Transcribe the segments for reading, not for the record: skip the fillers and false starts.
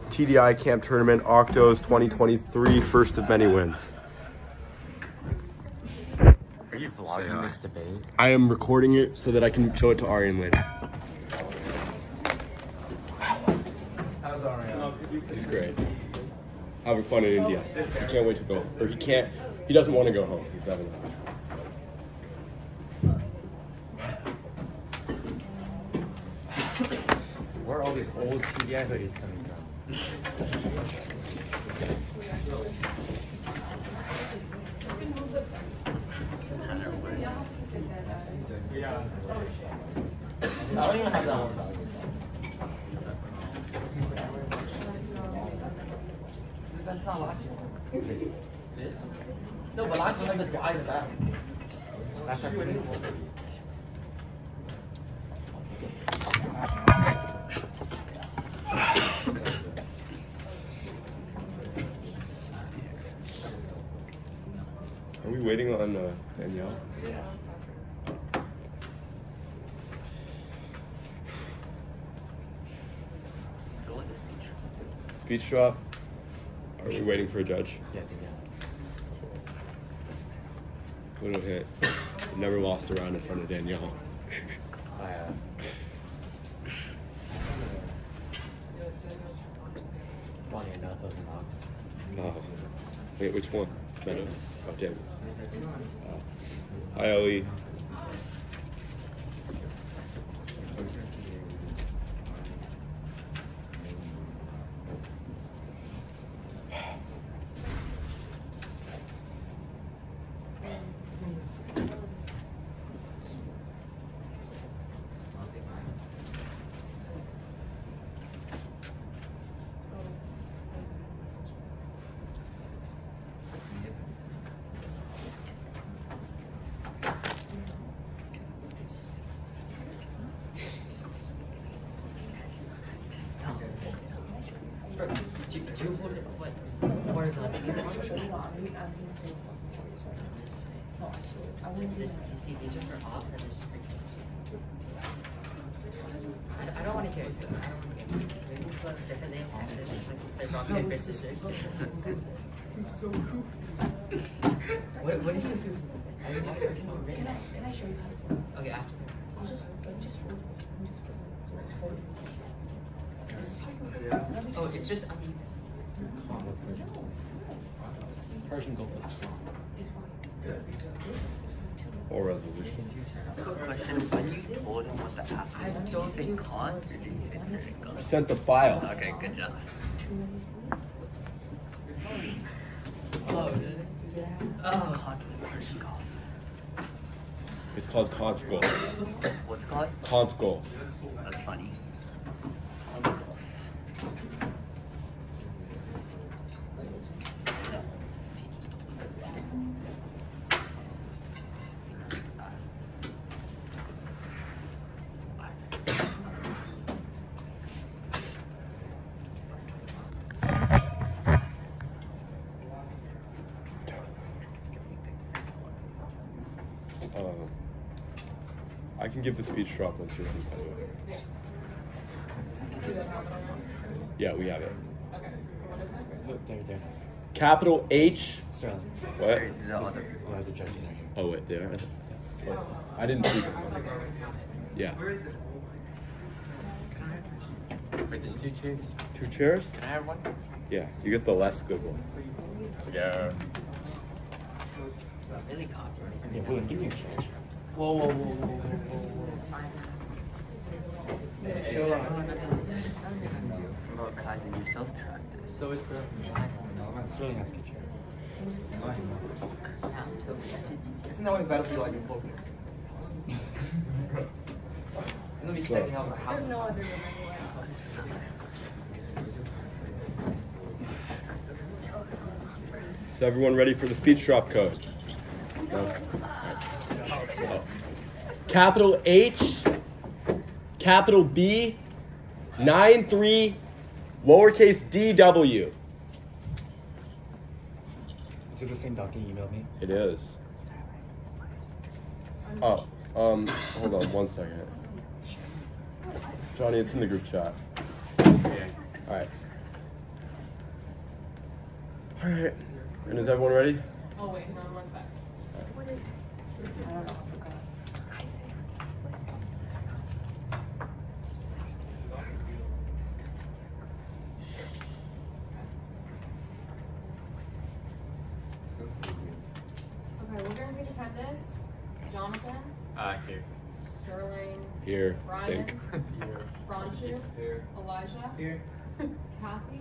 TDI Camp Tournament, Octos 2023, first of many wins. Are you vlogging this debate? I am recording it so that I can show it to Aryan later. How's Aryan? He's great. Having fun in India. He can't wait to go. Or he doesn't want to go home. He's having fun. Where are all these old TDI hoodies coming from? I don't even have that one. That's not last year. This? No, but last year I had the eye back. That's our Peninsula. Are we waiting on Danielle? Speech drop? Are we waiting for a judge? Yeah. Little hit. Never lost a round in front of Danielle. Funny enough, those are Octos. Oh. Wait, which one? Dennis. Oh, Dennis. Hi, Ellie. Do you hold it what? Horizontally? See, these are for off and this is for I don't want to hear it. Maybe we'll put a different name Texas or something. They're rock, paper, scissors. What is your food? Okay, after. Oh, it's just Persian Gulf. Or resolution. Question, when you told him what the app is, did you say Kant or did you say Persian I Gulf? sent the file. Okay, good job. Oh, really? It's Kant with Persian Gulf. It's called Kant's Gulf. What's it called? Kant's Gulf. That's funny. I can give the speech drop once you're done. Yeah, we have it. Look, there. Capital H. Sterling. What? Sorry, the other. The other judges are here. Oh, wait, there. I didn't see this. Yeah. Wait, there's 2 chairs. 2 chairs? Can I have one? Yeah, you get the less good one. Yeah. really cocky. Okay, Blue, give me a chair. Whoa. Chill out. Bro, Kaizen, you're self-attractive. So is the... Sterling has a good chair. Isn't that always better to be like in focus? Let me standing out in the house. There's no other room anywhere. Is everyone ready for the speech drop code? No? Oh. Capital H, capital B, 93, lowercase DW. Is it the same document you emailed me? It is. Oh, hold on 1 second. Johnny, it's in the group chat. Okay. All right. All right. And is everyone ready? Oh wait, no, 1 sec. What is? I don't know. I forgot. Okay, we're gonna take attendance. Jonathan, Here. Sterling, Here. Brian, Think. Franchu, Here. Elijah, Here. Kathy,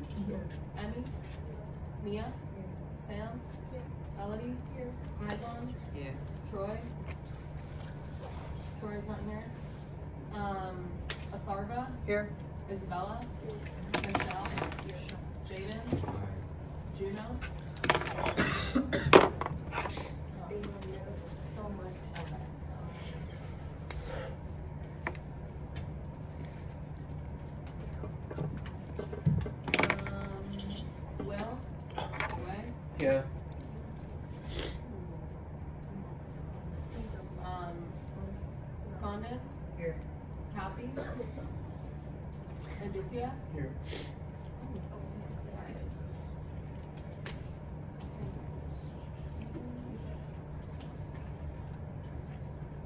Emmy, Mia, Sam, Elodie, Maison, Yeah. Troy. Troy's not here. Atharva, Here. Isabella, Michelle, Jaden, Juno. So much. Will, away. Yeah. Skondin, Here. Kathy, Aditya. Here.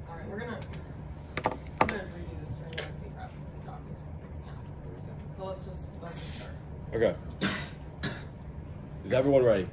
Alright, I'm gonna redo this for you and see crap because this doc is so let's just start. Okay. Is everyone ready?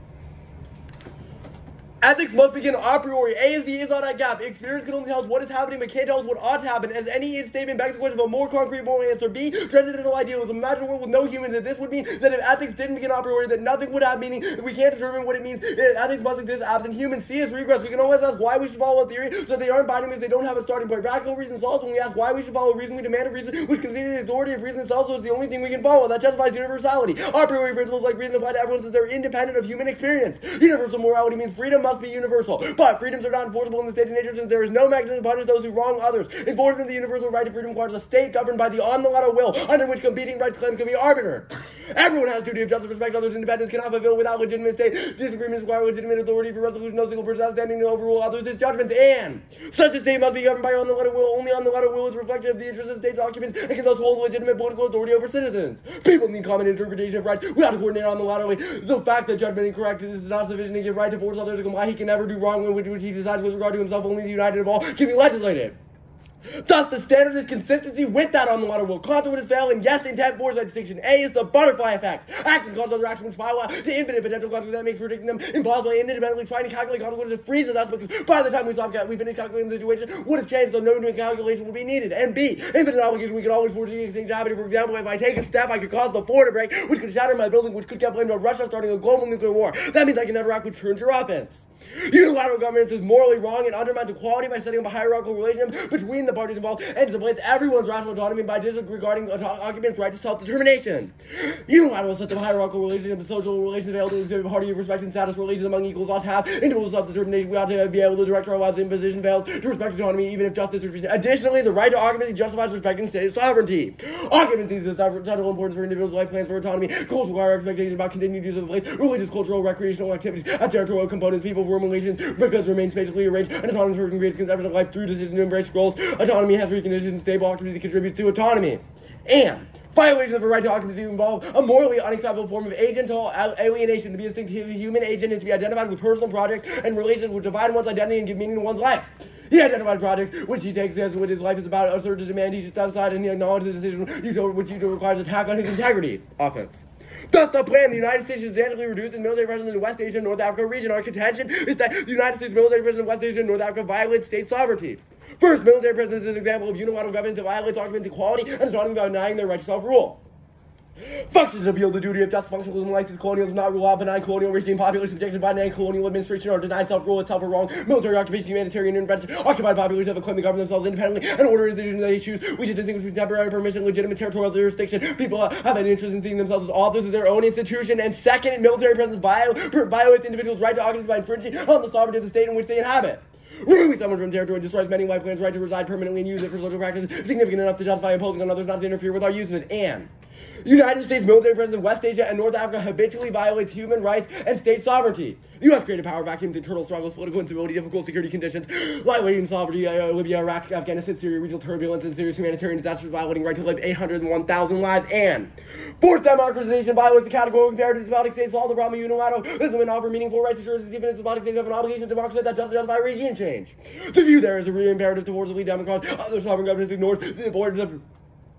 Ethics must begin a priori. A is the is-on that gap. Experience can only tell us what is happening, but can't tell us what ought to happen. As any statement begs the question of a more concrete moral answer. B, transcendental idealism. Imagine a world with no humans. That this would mean that if ethics didn't begin a priori, that nothing would have meaning. If we can't determine what it means, ethics must exist absent humans. C is regress. We can always ask why we should follow a theory, so that they aren't binding because they don't have a starting point. Practical reason solves when we ask why we should follow reason. We demand a reason which considers the authority of reason itself, so it's the only thing we can follow. That justifies universality. A priori principles like reason apply to everyone since they're independent of human experience. Universal morality means freedom must be universal. But freedoms are not enforceable in the state of nature since there is no mechanism to punish those who wrong others. Enforcement of the universal right to freedom requires a state governed by the on-the-letter will, under which competing rights claims can be arbitered. Everyone has duty of justice, respect others' independence, cannot fulfill without legitimate state. Disagreements require legitimate authority for resolution. No single person has standing to overrule others' judgments. And such a state must be governed by on-the-letter will. Only on-the-letter will is reflective of the interests of state documents and can thus hold legitimate political authority over citizens. People need common interpretation of rights. We have to coordinate on-the-letter way. The fact that judgment and correctness is not sufficient to give right to force others to comply. He can never do wrong when which he decides with regard to himself. Only the united of all can be legislated. Thus, the standard is consistency with that on-the-letter will. Consequences fail, and yes, intent force that distinction. A is the butterfly effect. Action causes other action which spiral out to infinite potential consequences that makes predicting them impossible. And independently trying to calculate consequences freezes us because by the time we finish calculating the situation would have changed, so no new calculation would be needed. And B, infinite obligation. We can always foresee the extinction happening. For example, if I take a step, I could cause the floor to break, which could shatter my building, which could get blamed on Russia starting a global nuclear war. That means I can never act which turns your offense. Unilateral governance is morally wrong and undermines equality by setting up a hierarchical relationship between the parties involved and supplants everyone's rational autonomy by disregarding occupants' right to self-determination. Unilateral sets of hierarchical relationship and social relations fail to exhibit party of respect and status relations among equals ought to have individual self-determination. We ought to be able to direct our lives. Imposition fails to respect autonomy even if justice is reached. Additionally, the right to occupancy justifies respecting state sovereignty. Occupancy is of central importance for individuals' life plans for autonomy. Cults require expectations about continued use of the place. Religious, cultural, recreational activities as territorial components. People form relations because remain spatially arranged. An autonomous person creates conception of life through decision to embrace scrolls. Autonomy has reconditioned. Stable occupancy contributes to autonomy. And violations of a right to occupancy involve a morally unacceptable form of agental alienation. To be a distinct human agent is to be identified with personal projects and relations which define one's identity and give meaning to one's life. He identified projects which he takes as what his life is about, assert a demand he should set aside, and he acknowledges the decision which Util requires attack on his integrity. Offense. Thus, the plan, the United States should substantially reduce its military presence in the West Asia and North Africa region. Our contention is that the United States military presence in West Asia and North Africa violates state sovereignty. First, military presence is an example of unilateral government that violates occupants' equality and autonomy by denying their right to self-rule. Functions to appeal the duty of just functionalism, license colonialism, not rule out benign colonial regime, population subjected by colonial administration or denied self-rule itself or wrong, military occupation, humanitarian intervention, occupied population have a claim to govern themselves independently and order institutions they choose. We should distinguish between temporary permission and legitimate territorial jurisdiction. People have an interest in seeing themselves as authors of their own institution. And second, military presence violates individuals' right to occupy by infringing on the sovereignty of the state in which they inhabit. Removing someone from territory destroys many life plans' right to reside permanently and use it for social practices significant enough to justify imposing on others not to interfere with our use of it. And United States military presence in West Asia and North Africa habitually violates human rights and state sovereignty. The U.S. created power vacuums, internal struggles, political instability, difficult security conditions, violating sovereignty, Libya, Iraq, Afghanistan, Syria, regional turbulence, and serious humanitarian disasters, violating right to life, 801,000 lives, and forced democratization violates the categorical imperative of despotic states, solve the problem of unilateralism and offer meaningful rights assurances, even if despotic states have an obligation to democracy that justify regime change. The view there is a real imperative towards the lead Democrats. Other sovereign governments ignores the importance of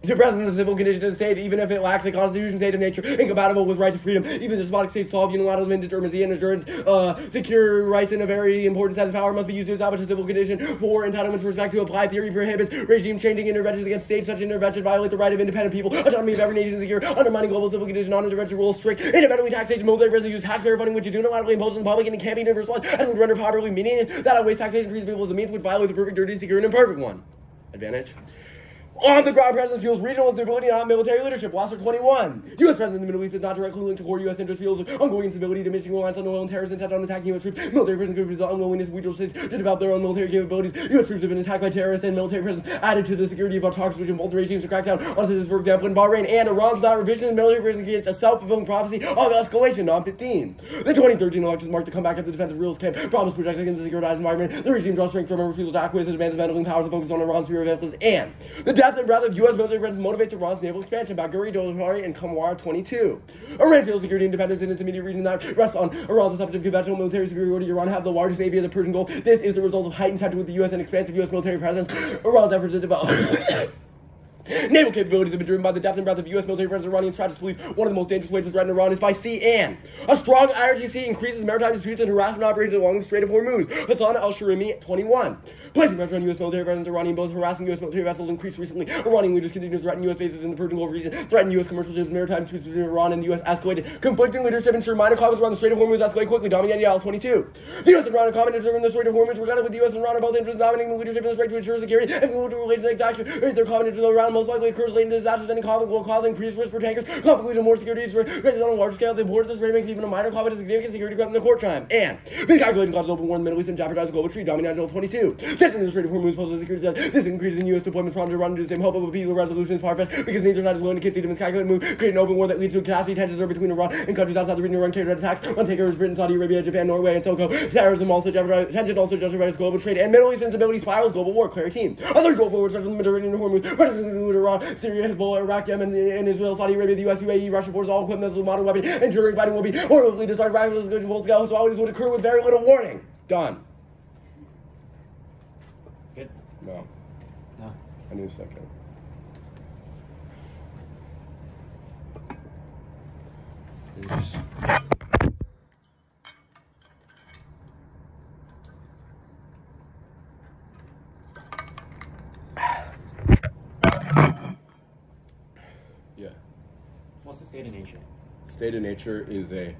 the presence of civil condition of the state, even if it lacks a constitution state of nature incompatible with right to freedom. Even despotic states solve unilateralism, indeterminacy, and assurance secure rights in a very important sense. Power must be used to establish a civil condition for entitlements with respect to apply theory prohibits regime-changing interventions against states. Such interventions violate the right of independent people, autonomy of every nation to secure, undermining global civil condition, non-intervention rules, strict, independently taxation, military presence, use taxpayer funding, which is unilaterally imposed on the public and it can't be universalized, and would render poverty meaningless. That outweighs taxation treats people as a means which violates the perfect, dirty, secure, and imperfect one. Advantage. On the ground, presence fuels regional instability, not military leadership. Wasser 21. U.S. presence in the Middle East is not directly linked to core U.S. interest. Fuels ongoing instability, diminishing reliance on oil and terrorists intent on attacking U.S. troops. Military presence could result in unwillingness of regional states to develop their own military capabilities. U.S. troops have been attacked by terrorists, and military presence added to the security of autocracies, which involve the regimes to crack down on citizens, for example, in Bahrain. And Iran's not revision. Military presence creates a self-fulfilling prophecy of escalation. Non 15. The 2013 elections marked the comeback of the defensive rules camp, promised protecting against the securitized environment. The regime draws strength from a refusal to acquiesce to demands of meddling powers and focus on Iran's sphere of influence. And the death and breath of U.S. military presence motivates Iran's naval expansion. Bagheri, Dolhari, and Kamwar 22. Iran feels security independence in its immediate region that rests on Iran's assumption of conventional military superiority. Iran have the largest navy of the Persian Gulf. This is the result of heightened tension with the U.S. and expansive U.S. military presence. Iran's efforts to develop naval capabilities have been driven by the depth and breadth of U.S. military presence. Iranians try to believe one of the most dangerous ways to threaten Iran is by sea, and a strong IRGC increases maritime disputes and harassment operations along the Strait of Hormuz. Hassan al-Shirimi, 21. Placing pressure on U.S. military presence, Iranian boats harassing U.S. military vessels increased recently. Iranian leaders continue to threaten U.S. bases in the Persian Gulf region, threaten U.S. commercial ships, maritime disputes between Iran and the U.S. escalated. Conflicting leadership ensure minor conflicts around the Strait of Hormuz escalate quickly. DANIELLE, 22. The U.S. and Iran are common in the Strait of Hormuz, regarded with the U.S. and Iran are both interested in dominating the leadership in the Strait to ensure security and related to exaction. Their common interest in Iran most likely occurs late in disasters. Any conflict will cause increased risk for tankers. Conflict leads to more security for races on a large scale. The importance of this makes even a minor conflict a significant security threat in the court time. And the calculating causes open war in the Middle East and jeopardize global trade. DANIELLE, 22. Tension in the Strait of Hormuz poses a security threat. This increase in U.S. deployments prompted Iran to do the same. Hope of a peaceful resolution is far-fetched because neither side is willing to concede a miscalculated move, create an open war that leads to capacity tensions between Iran and countries outside the region. Iran carried out attacks on takers Britain, Saudi Arabia, Japan, Norway, and SoCo. Terrorism also jeopardizes tension, also justifies global trade, and Middle East instability spirals global war. Clear team. Others go forward, such as the Mediterranean and Hormuz, include Iran, Syria, Hezbollah, Iraq, Yemen, and Israel, Saudi Arabia, the US, UAE, Russia forces all equipped missiles, modern weapons, and during fighting will be horribly destroyed. Radicals good full scale, so always would occur with very little warning. Done. Good? No. No. I need a second. Yeah. What's the state of nature? State of nature is a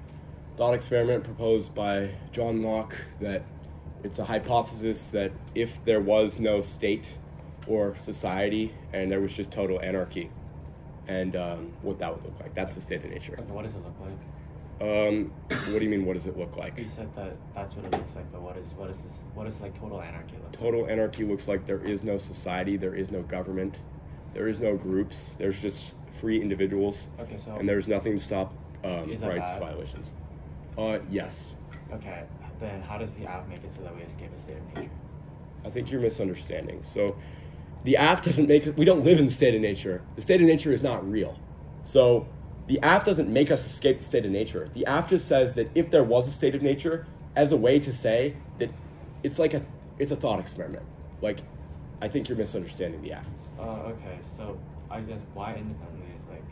thought experiment proposed by John Locke that it's a hypothesis that if there was no state or society and there was just total anarchy, and what that would look like. That's the state of nature. Okay, what does it look like? What do you mean, what does it look like? You said that that's what it looks like, but what is like total anarchy look like? Total anarchy looks like there is no society, there is no government, there is no groups, there's just free individuals, Okay, so and there's nothing to stop is that rights bad? violations. Yes. Okay, then how does the app make it so that we escape a state of nature? I think you're misunderstanding. So the AF doesn't make it, we don't live in the state of nature. The state of nature is not real. So the AF doesn't make us escape the state of nature. The AF just says that if there was a state of nature, as a way to say that it's like it's a thought experiment. Like, I think you're misunderstanding the AF. Okay, so I guess why independently is like,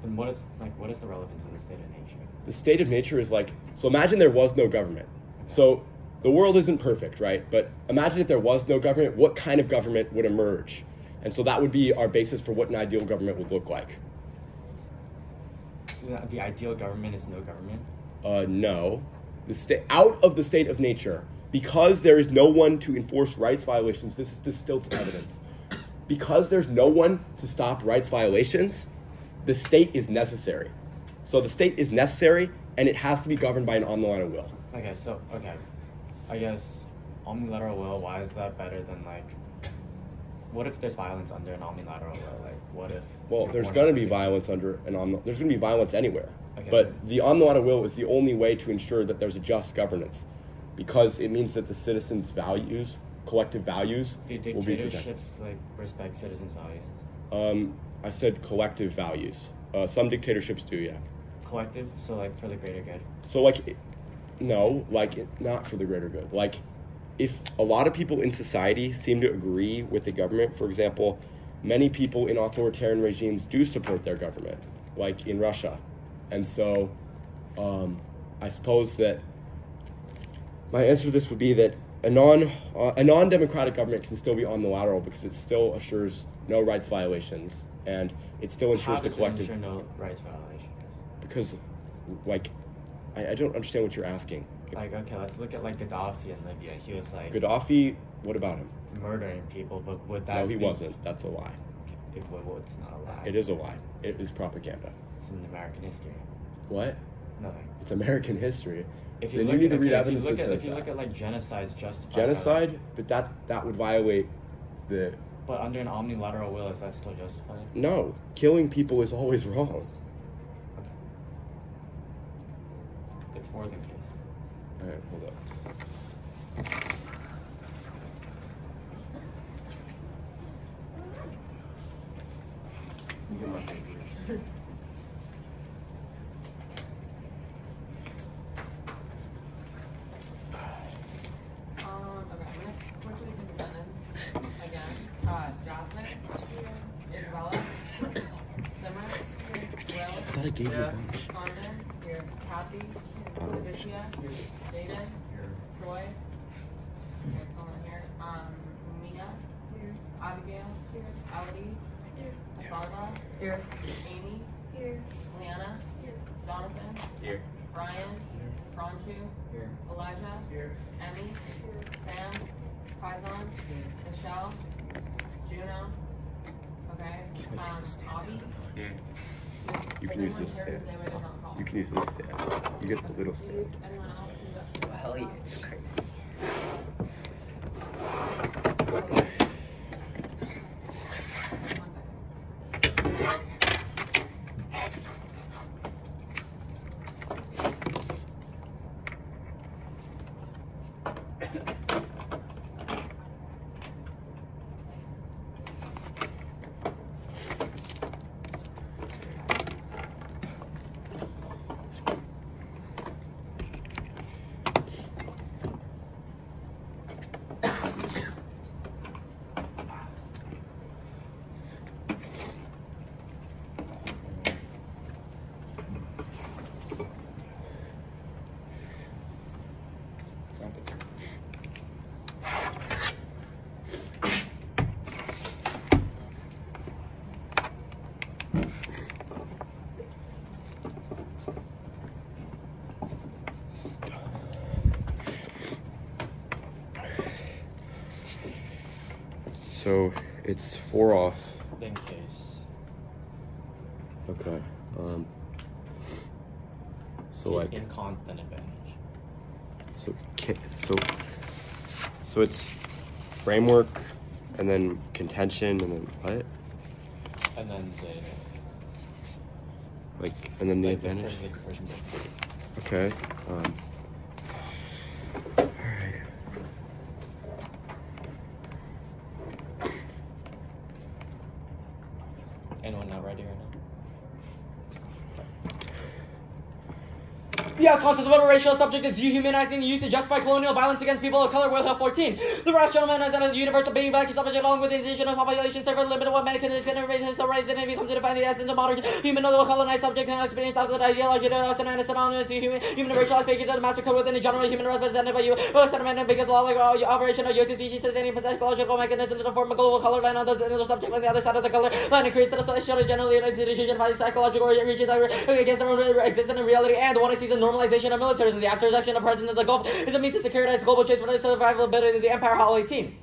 then what is the relevance of the state of nature? The state of nature is like, so imagine there was no government. Okay. So the world isn't perfect, right? But imagine if there was no government, what kind of government would emerge? And so that would be our basis for what an ideal government would look like. The ideal government is no government? No. Out of the state of nature, because there is no one to enforce rights violations, this stilts evidence. Because there's no one to stop rights violations, the state is necessary. So the state is necessary, and it has to be governed by an on the line of will. Okay, so, okay. I guess, omnilateral will, why is that better than, like, what if there's violence under an omnilateral will? Like, what if? Well, there's going to be violence under there's going to be violence anywhere. Okay. But the omnilateral will is the only way to ensure that there's a just governance, because it means that the citizens' values, collective values, Do will be protected. dictatorships like respect citizens' values? I said collective values. Some dictatorships do, yeah. Collective, so like for the greater good. So like, no, like not for the greater good. Like, if a lot of people in society seem to agree with the government, for example, many people in authoritarian regimes do support their government, like in Russia. And so, I suppose that my answer to this would be that a non-democratic government can still be omnilateral because it still assures no rights violations, and it still ensures How the does it collective. ensure no rights violations? Because, like, I don't understand what you're asking. Like, okay, let's look at like Gaddafi in Libya. He was like Gaddafi, what about him? murdering people, but would that? No, he be, wasn't. That's a lie. Well, it's not a lie. It is a lie. It is propaganda. It's in American history. What? Nothing. It's American history. If you Then look you need at, to read okay, evidence that says if you that. look at like genocides justified. by Genocide, but that would violate the. that. But under an omnilateral will, is that still justified? No, killing people is always wrong. Okay. It's more than case. All right, hold up. Okay, I'm gonna quickly do the sentence again. Jasmine, Isabella, Simmer, Will, I gave you a bunch. Condon, Kathy, Laetitia, Jaden, Troy, okay, still in here, Mia, Abigail, Elodie, Atharva, Amy, Leanna, Jonathan, Brian, Ronchu, Elijah, Emmy, Sam, Faison, Michelle, Juno, okay, Avi. You can use this stand. You can use this stand. You get the little stand. Anyone else? Hell yeah, it's crazy. So it's 4 off. In case. Okay. So He's like. in constant advantage. So it's framework, and then contention, and then what? And then And then the the advantage. Persian Gulf. Okay. Alright. Anyone not ready right now? The House concept of a racial subject is dehumanizing use to justify colonial violence against people of color. World Health 14. The Ross gentleman has a universe of being black is subject along with the addition of population several limited what man can generate so race and it becomes to define the essence of modern human no colonized subject and experience out of the ideology that us and synonymous human racial speaking to the master code within the general human represented by you. Well, sentiment because law like operation of UT species sustaining psychological mechanism to form a global color line on the subject on the other side of the color line increase the social generally institution by psychological region against the existence in reality and one sees a normalization of militarism. The after section of President of the Gulf is a means to securitize global change for the survivability of the Empire Hall 18.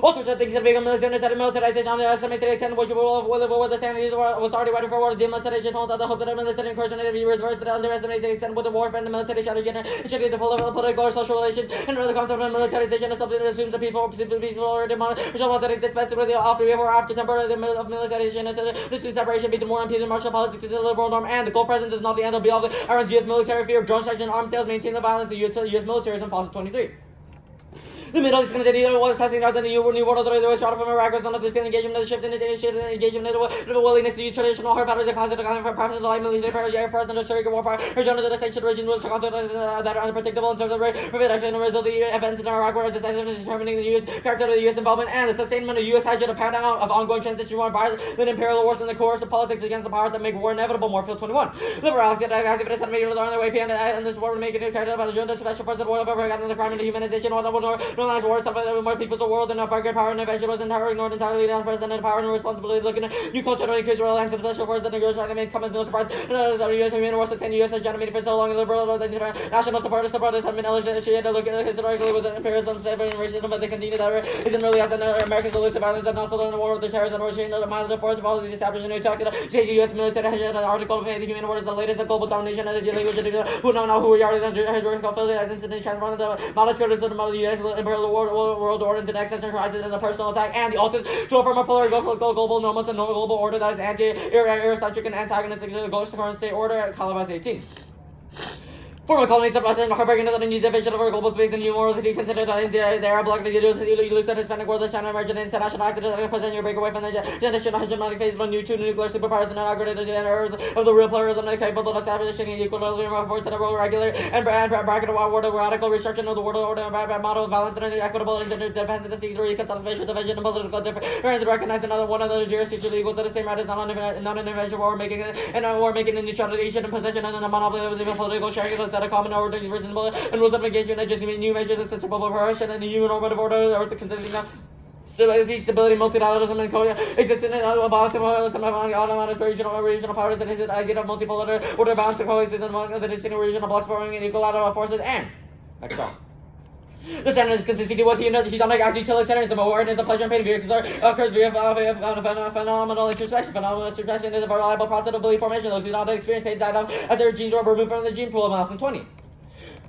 Also, such things that become militarization on the estimated extent which will the standards was already ready for war. Demilitarization holds out the hope that a military incursion will be reversed to underestimate the extent with the warfare and the military strategy and should the political or social relations. And the concept of militarization is something that assumes the peaceful or demonic shall want that it dispenses with the after temporary of militarization is the separation between war and peace and martial politics is the liberal norm, and the goal presence is not the end of the all. Iran's U.S. military fear, drone strikes and arms sales maintain the violence of U.S. militarism. Fossil 23. The Middle East continued was testing out the new world order. There was shot from Iraq was not the still engagement of the shift in engagement of a willingness to use traditional hard battles that caused the conflict for personal life, military air force, and the surrogate warfare. Her general the state region was that are unpredictable in terms of reproduction and result of the events in Iraq were decisive in determining the U.S. character of the U.S. involvement and the sustainment of U.S. hedge of paradigm of ongoing transition war bars than imperial wars and the coercive politics against the powers that make war inevitable. Moorfield 21. Liberal activists had made it on their way and this war would make it carried out by the junta special forces of war over the crime and the humanization of normalized war. More people's world and a bigger power and eventually was ignored entirely down president power and responsibility looking at new culture to increase real lands of special forces that negotiate and make comments no surprise. U.S. human wars 10 years have generated for so long and liberal national supporters have been illustrated to look at historically with imperialism, slavery, and racism, but they continue that isn't really as Americans elusive violence and also in the war with the terrorists and Russian military force of all the established new talk change the U.S. military an article of the human wars the latest global domination and the language who know now who we are the historical field identity transform the knowledge criticism of the U.S. imperial world order into the next centralized in the personal attack and the Octos to affirm a polar global normal and global order that is anti-Eurocentric and antagonistic to the current state order. Calabas 18. Former colonies of President Harburg into the new division of our global space and new world he considered the Arab bloc to use the Hispanic world as China emerged international actors that present your break away from the hegemonic phase of a new two nuclear superpowers and inaugurated the era of the real pluralism that capable of establishing an equilibrium of force that are regular and bracket of war radical restriction of the world order and model of balance and equitable interdependence seeks reconciliation division and political difference recognize another one of those jurisdictions equal to the same right as non-intervention war making and war making a neutralization and possession and a monopoly of the political sharing set of common order, reasonable and rules of engagement, and just new measures of sensible progression and the human normative order, or the consisting of stability, multilateralism, and coexistence of multilateralism among autonomous regional powers that is the idea of multipolar order balance to coexist among the distinct regional blocks forming an equilateral forces and next on. The standard is consistency with hedonic utilitarianism, awareness of pleasure and pain occurs via phenomenal introspection. Phenomenal introspection is a reliable process of belief formation. Those who do not experience pain died out as their genes were removed from the gene pool of Milestone 20.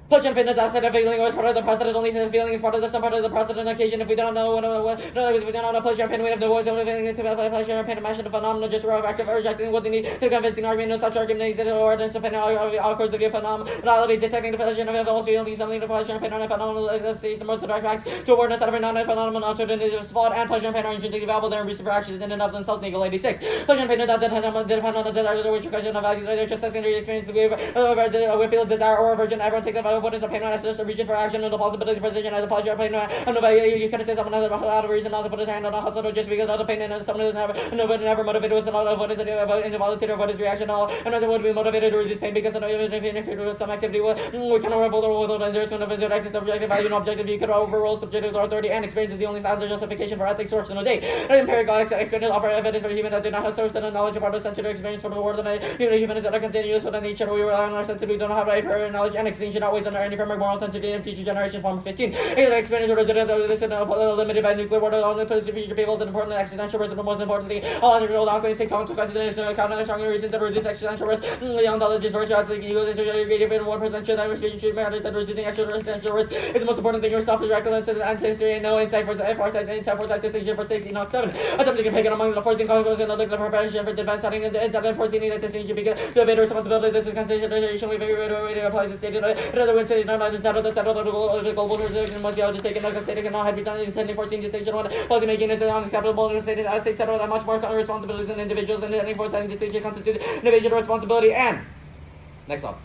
Pleasure and pain is outside of feeling or is part of the process. Only since feeling is part of the some part of the process on occasion. If we don't know if we don't know pleasure and pain, we have no voice of feeling to pleasure and pain. Imagine the phenomenon just active rejecting what they need to convincing argument. No such argument exists or evidence of pain occurs to be a phenomenality detecting the pleasure of all feeling something to pleasure and pain on a phenomenal states the most direct facts to awareness that every non-phenomenal alternative is flawed and pleasure and pain are intrinsically valuable. They are reason for actions in and of themselves. Nagel 86. Pleasure and pain do not depend on the desire which question of value. They're just secondary experience. We feel desire or aversion. Everyone takes that. What is the pain? A region for action and the possibility of position as a pleasure pain and you can say someone out of reason not to put his hand on a hustle just because of the pain and someone doesn't never motivated with a lot of what is involuntary of what is reaction all and would be motivated to reduce pain because if you do some activity we cannot revolt or will endure to an objective subjective value and objective you could overrule subjective authority and experience is the only standard justification for ethics source in a day. Empirical experience offer evidence for human that do not have source and knowledge of our sensitive experience from the world and humans that are continuous with nature we rely on our sense we don't have a prior knowledge and extinction always under any framework moral sensitivity and future generation form 15. Experience or limited by nuclear war only places future peoples and important existential risk and the most important thing all other old alchemy take common to consideration account and strong reasons that reduce existential risk young knowledge is virtue I think ego is creative and 1% sure that restriction matters that reducing existential risk is the most important thing yourself is reckless and anti-history and no insight for foresight insight foresight distinction for 6 Enoch 7 attempting to pick it among the forcing causes and other preparation for defense having the intent foreseeing that distinction because to evade responsibility this is consideration we apply the state in other words say not the settled the global position must be undertaken like a state cannot have been done intending foreseen distinction one policy making is unacceptable in the state as state settled that much more responsibility than individuals and any foresetting distinction constitute individual responsibility and next off.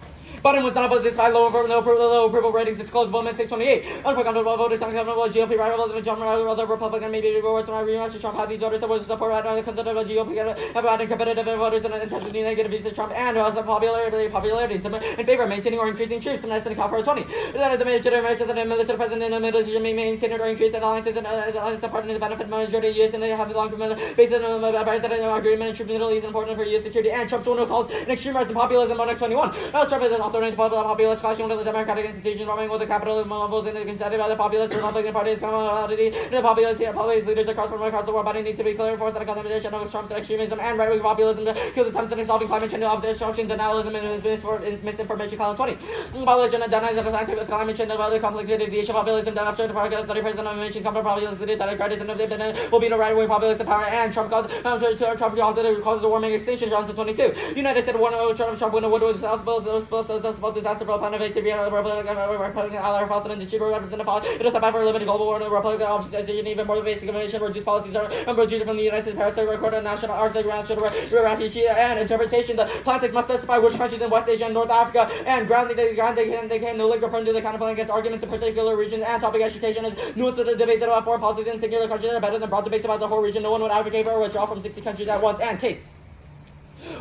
Biden was not about this high low approval ratings. It's closed. Bowman 628. Uncomfortable voters, uncomfortable GOP rivals, and John other Republican maybe rewards when I rematch Trump had these orders that was support right now the conservative GOP about competitive voters and intensity negative views to Trump and also popularity in favor of maintaining or increasing troops in the Cal for 20. That is the military emergency and military president and the military may maintain or increase alliances and alliance partners the benefit majority of US and they have long based on agreement and troop Middle East important for US security and Trump's one who calls an extreme rise in populism on 21. Trump is an authoritarian populist, clashing with the democratic institutions, roaming with the capital levels in the consented by the populist, Republican parties, commodity, the populist leaders across the world body need to be clear force and a condemnation of Trump's extremism and right-wing populism to kill the attempts at solving climate change, obstruction, denialism, and misinformation. Column 20. Population denies that the scientific climate change and other complexity, the issue of populism, that after the target 30% of emissions come from populism, that it will be the right-wing populist power, and Trump causes the warming extinction. Johnson 22. United States warned Trump when Woodward spell disaster for the planet victory and Republican ally Fossil and the cheaper weapons in the fall. It is a bad for limited global warming. Republican opposition even more basic information, reduce policies are produced from the United States Paris to record a national Arctic and interpretation. The plaintiffs must specify which countries in West Asia and North Africa and ground they can no longer prone to the counterpoint against arguments in particular regions and topic education is nuanced the debates about foreign policies in singular countries are better than broad debates about the whole region. No one would advocate for a withdrawal from 60 countries at once. And case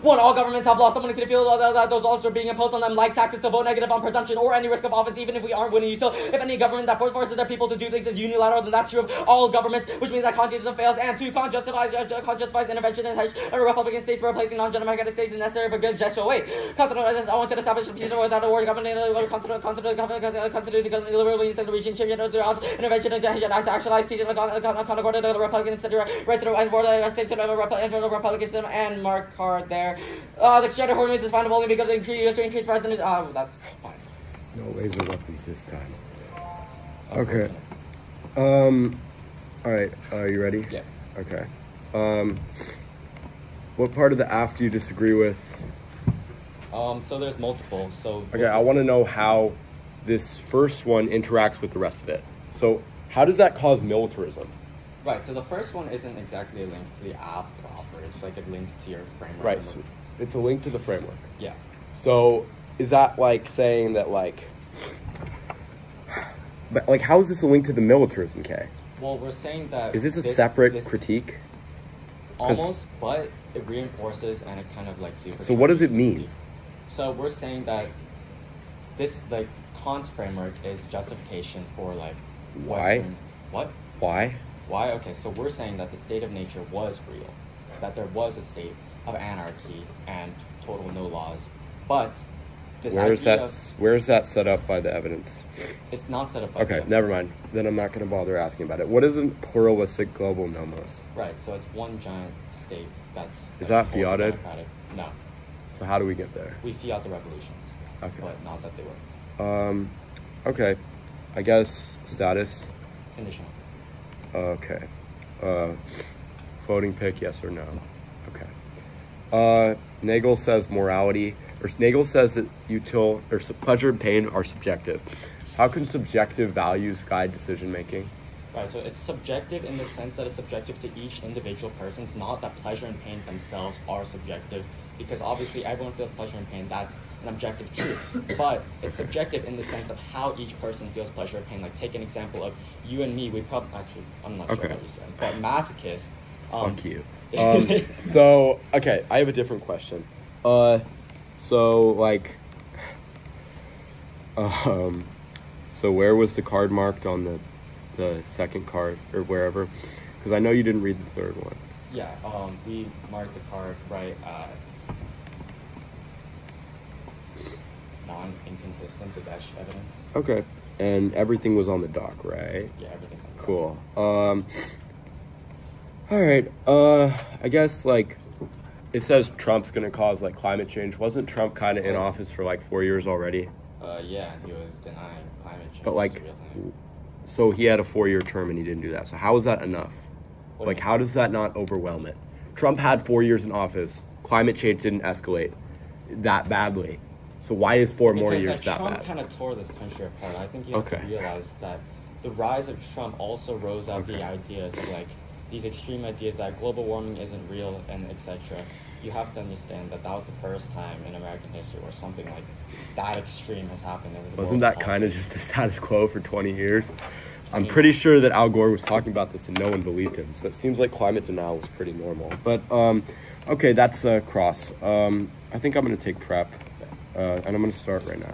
1. All governments have laws. Someone could feel that those laws are being imposed on them, like taxes, to vote negative on presumption or any risk of office, even if we aren't winning. So, if any government that forces their people to do things is unilateral, then that's true of all governments, which means that conscientism fails. And 2. Kant justifies intervention in Republican states for replacing non-democratic states is necessary for good gesture. Wait, I want to establish a peace without a war government, liberally instead of reaching champion throughout intervention and to actualize peace in concord to the Republican right through and border states of Republicanism and mark card there. The extradition hormones is findable only because it increase president. That's fine. No laser weapons this time. Okay. Alright, are you ready? Yeah. Okay. What part of the aft do you disagree with? So there's multiple. So Okay, I want to know how this first one interacts with the rest of it. So, how does that cause militarism? Right, so the first one isn't exactly a link to the app proper. It's like a link to your framework. Right, so it's a link to the framework. Yeah. So, is that like saying that but like how is this a link to the militarism, K? Well, we're saying that... Is this a separate critique? Almost, but it reinforces and it kind of like So what does it mean? So we're saying that this, like, Kant's framework is justification for, like, Why? Western... What? Why? Why? Okay, so we're saying that the state of nature was real. That there was a state of anarchy and total no laws. But this where is that set up by the evidence? It's not set up by Okay, never mind. Then I'm not going to bother asking about it. What is a pluralistic global nomos? Right, so it's one giant state that's... Is that fiated? Democratic. No. So how do we get there? We fiat the revolutions. Okay. But not that they were. Okay. I guess status? Conditional. Okay. Voting pick, yes or no? Okay. Nagel says morality, or Nagel says that util, or pleasure and pain are subjective. How can subjective values guide decision making? Right, so it's subjective in the sense that it's subjective to each individual person. It's not that pleasure and pain themselves are subjective, because obviously everyone feels pleasure and pain. That's an objective truth. But it's subjective in the sense of how each person feels pleasure and pain. Like, take an example of you and me. We probably, actually, I'm not sure about you, but masochists. Fuck you. So, okay, I have a different question. So, like, so where was the card marked on the second card, or wherever? Because I know you didn't read the third one. Yeah, we marked the card right at non-inconsistent to dash evidence. Okay, and everything was on the dock, right? Yeah, everything's on the Cool. All right, I guess, like, it says Trump's gonna cause, like, climate change. Wasn't Trump kind of in office for, like, 4 years already? Yeah, and he was denying climate change. But, like, so he had a 4-year term and he didn't do that. So how is that enough? Like, how does that not overwhelm it? Trump had 4 years in office. Climate change didn't escalate that badly. So why is 4 more years that Trump bad? kind of tore this country apart. I think you have to realize that the rise of Trump also rose up the ideas of, like, these extreme ideas that global warming isn't real and etc. You have to understand that that was the first time in American history where something like that extreme has happened. Wasn't that kind of just the status quo for 20 years? I'm pretty sure that Al Gore was talking about this and no one believed him. So it seems like climate denial was pretty normal. But, okay, that's cross. I think I'm going to take prep. And I'm going to start right now.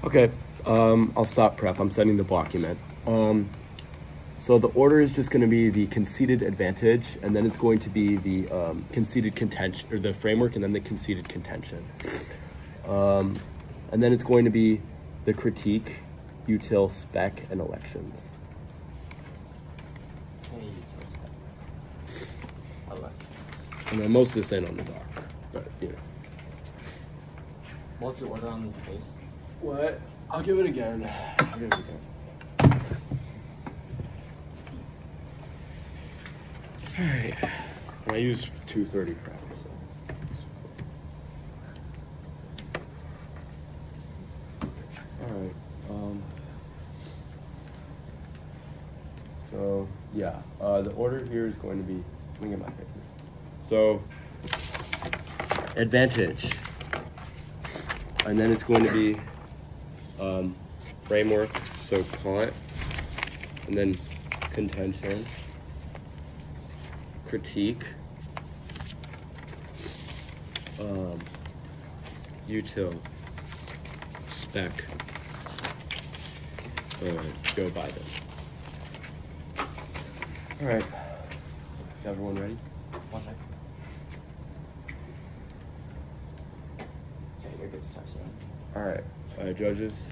Okay, I'll stop prep. I'm sending the document. So the order is just going to be the conceded advantage, and then it's going to be the conceded contention, or the framework, and then the conceded contention. And then it's going to be the critique, util, spec, and elections. Hey, util, spec. Elections. And then most of this ain't on the doc, but you know. What's the order on the case? What? I'll give it again. Alright. I used 230 crap, so. Alright. So yeah, the order here is going to be, let me get my papers. So advantage. And then it's going to be framework, so Kant, and then contention, critique, util, spec, Joe Biden. All right, is everyone ready? 1 second. Okay, you're good to start soon. All right, judges.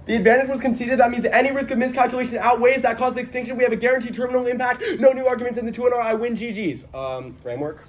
The advantage was conceded. That means any risk of miscalculation outweighs that cause of extinction. We have a guaranteed terminal impact. No new arguments in the 2 and R. I win GG's. Framework.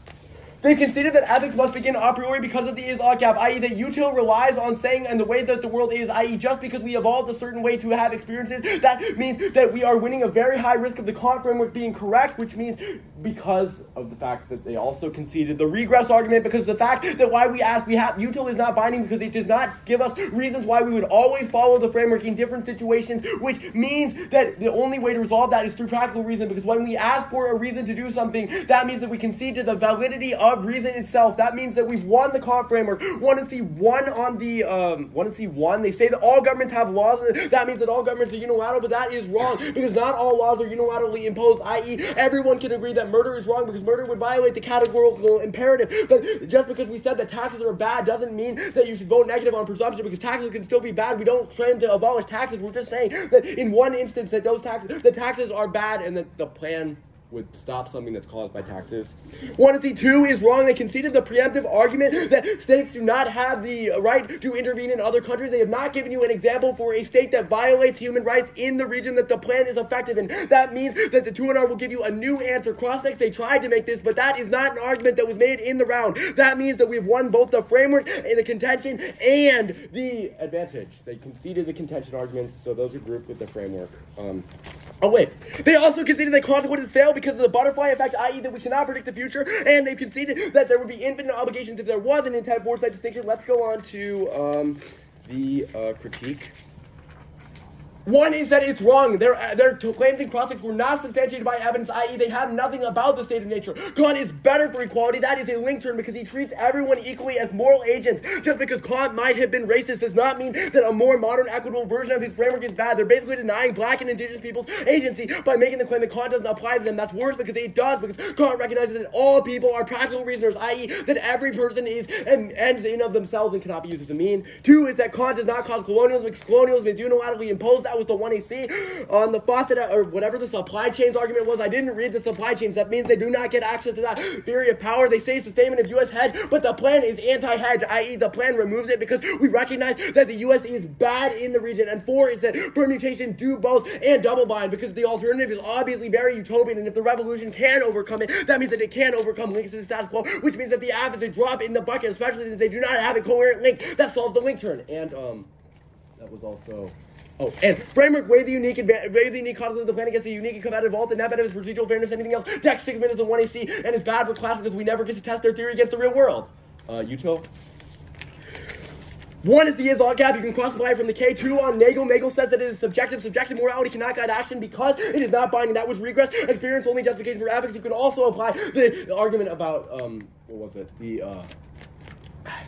They conceded that ethics must begin a priori because of the is-ought gap, i.e. that util relies on saying and the way that the world is, i.e. just because we evolved a certain way to have experiences, that means that we are winning a very high risk of the Kant framework being correct, which means because of the fact that they also conceded the regress argument, because the fact that why we ask, util is not binding because it does not give us reasons why we would always follow the framework in different situations, which means that the only way to resolve that is through practical reason, because when we ask for a reason to do something, that means that we concede to the validity of reason itself. That means that we've won the Kant framework. 1 and C1 on the 1 and C1, they say that all governments have laws, and that means that all governments are unilateral, but that is wrong, because not all laws are unilaterally imposed, i.e. everyone can agree that murder is wrong because murder would violate the categorical imperative. But just because we said that taxes are bad doesn't mean that you should vote negative on presumption, because taxes can still be bad. We don't trend to abolish taxes. We're just saying that in one instance that the taxes are bad and that the plan would stop something that's caused by taxes. 1 and C2 is wrong. They conceded the preemptive argument that states do not have the right to intervene in other countries. They have not given you an example for a state that violates human rights in the region that the plan is effective in. That means that the 2 and R will give you a new answer. Cross-ex, they tried to make this, but that is not an argument that was made in the round. That means that we've won both the framework and the contention and the advantage. They conceded the contention arguments, so those are grouped with the framework. Oh wait, they also conceded that consequences fail because of the butterfly effect, i.e. that we cannot predict the future, and they conceded that there would be infinite obligations if there was an intent for such distinction. Let's go on to the critique. 1 is that it's wrong. Their claims and cross-ex were not substantiated by evidence, i.e. they have nothing about the state of nature. Kant is better for equality. That is a link term because he treats everyone equally as moral agents. Just because Kant might have been racist does not mean that a more modern, equitable version of his framework is bad. They're basically denying black and indigenous people's agency by making the claim that Kant doesn't apply to them. That's worse because it does, because Kant recognizes that all people are practical reasoners, i.e. that every person is and ends in of themselves and cannot be used as a mean. 2 is that Kant does not cause colonialism because colonialism is unilaterally imposed. That was the 1AC. On the faucet, or whatever the supply chains argument was, I didn't read the supply chains. That means they do not get access to that theory of power. They say sustainment of U.S. hedge, but the plan is anti-hedge, i.e. the plan removes it because we recognize that the U.S. is bad in the region. And 4 is that permutation, do both, and double bind, because the alternative is obviously very utopian, and if the revolution can overcome it, that means that it can overcome links to the status quo, which means that the app is a drop in the bucket, especially since they do not have a coherent link that solves the link turn. And that was also... Oh, and framework, weigh the unique consequences of the plan against a unique and competitive vault, and that benefits procedural fairness, anything else. Text 6 minutes of 1AC, and it's bad for class because we never get to test their theory against the real world. Util. 1 is the is-ought gap. You can cross-apply from the K2 on Nagel. Nagel says that it is subjective. Subjective morality cannot guide action because it is not binding. That was regress. Experience only justification for ethics. You can also apply the argument about, what was it? The,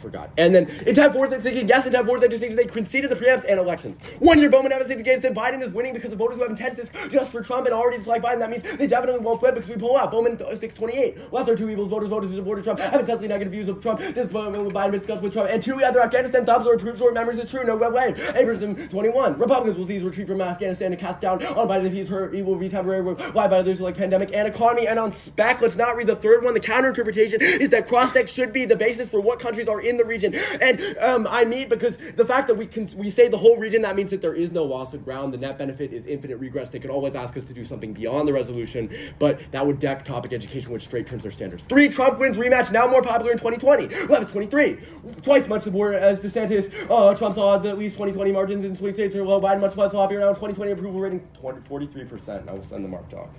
forgot. And then intent force they're seeking, yes, intent force they're seeking, they conceded the preamps and elections. 1 year Bowman evidence against it, Biden is winning because the voters who have intent just for Trump and already dislike Biden, that means they definitely won't flip because we pull out. Bowman 628. Lesser two evils, voters who supported Trump have intensely negative views of Trump. This Bowman with Biden discussed with Trump. And 2, other Afghanistan thumbs or proofs or memories is true, no way. Abraham 21. Republicans will see his retreat from Afghanistan and cast down on Biden if he's hurt, he will be temporary. Why by others like pandemic and economy. And on Spec, let's not read the third one. The counterinterpretation is that cross-text should be the basis for what countries are in the region. And I mean, because the fact that we say the whole region, that means that there is no loss of ground. The net benefit is infinite regress. They could always ask us to do something beyond the resolution, but that would deck topic education, which straight turns their standards. 3, Trump wins rematch, now more popular in 2020. 1123. Twice much more as DeSantis. Trump's odds at least 2020 margins in swing states are low. Biden much less sloppy around 2020 approval rating 43%. I will send the mark doc.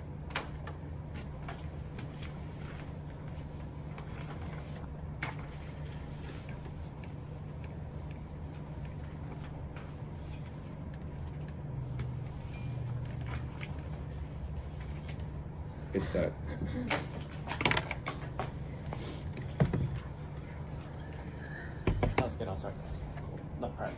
It's set. That's good, I'll start. No, all right.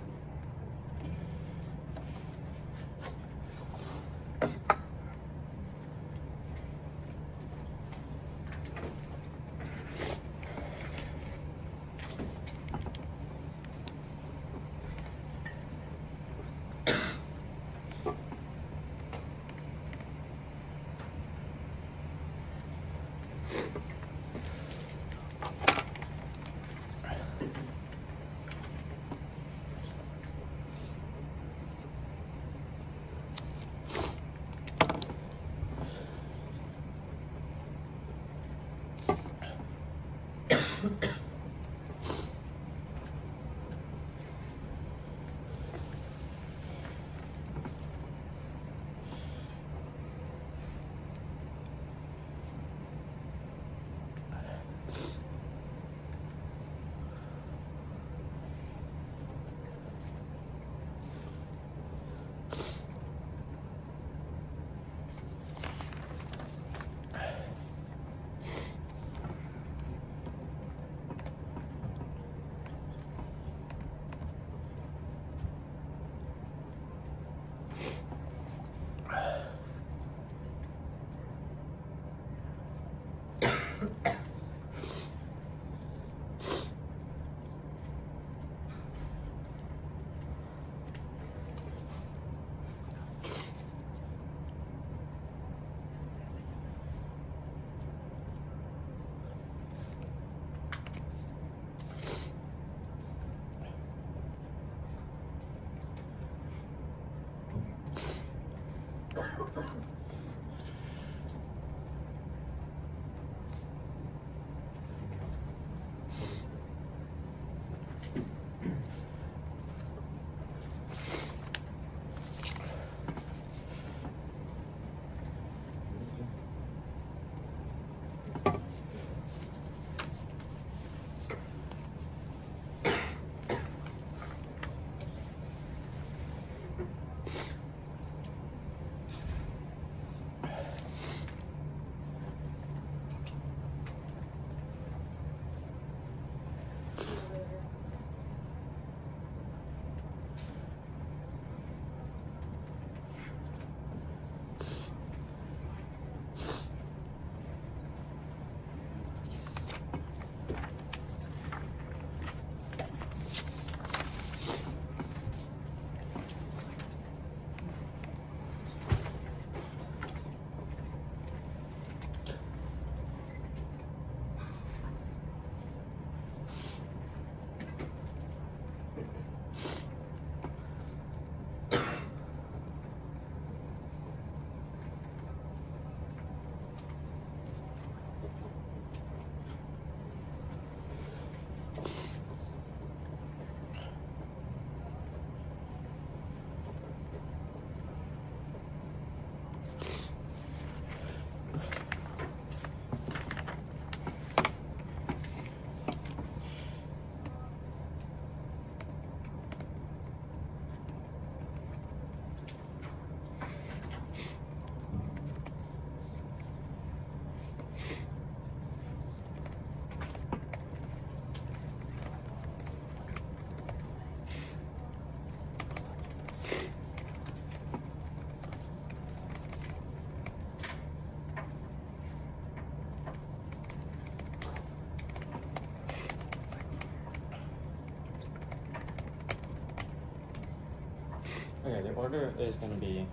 Okay, the order is going to be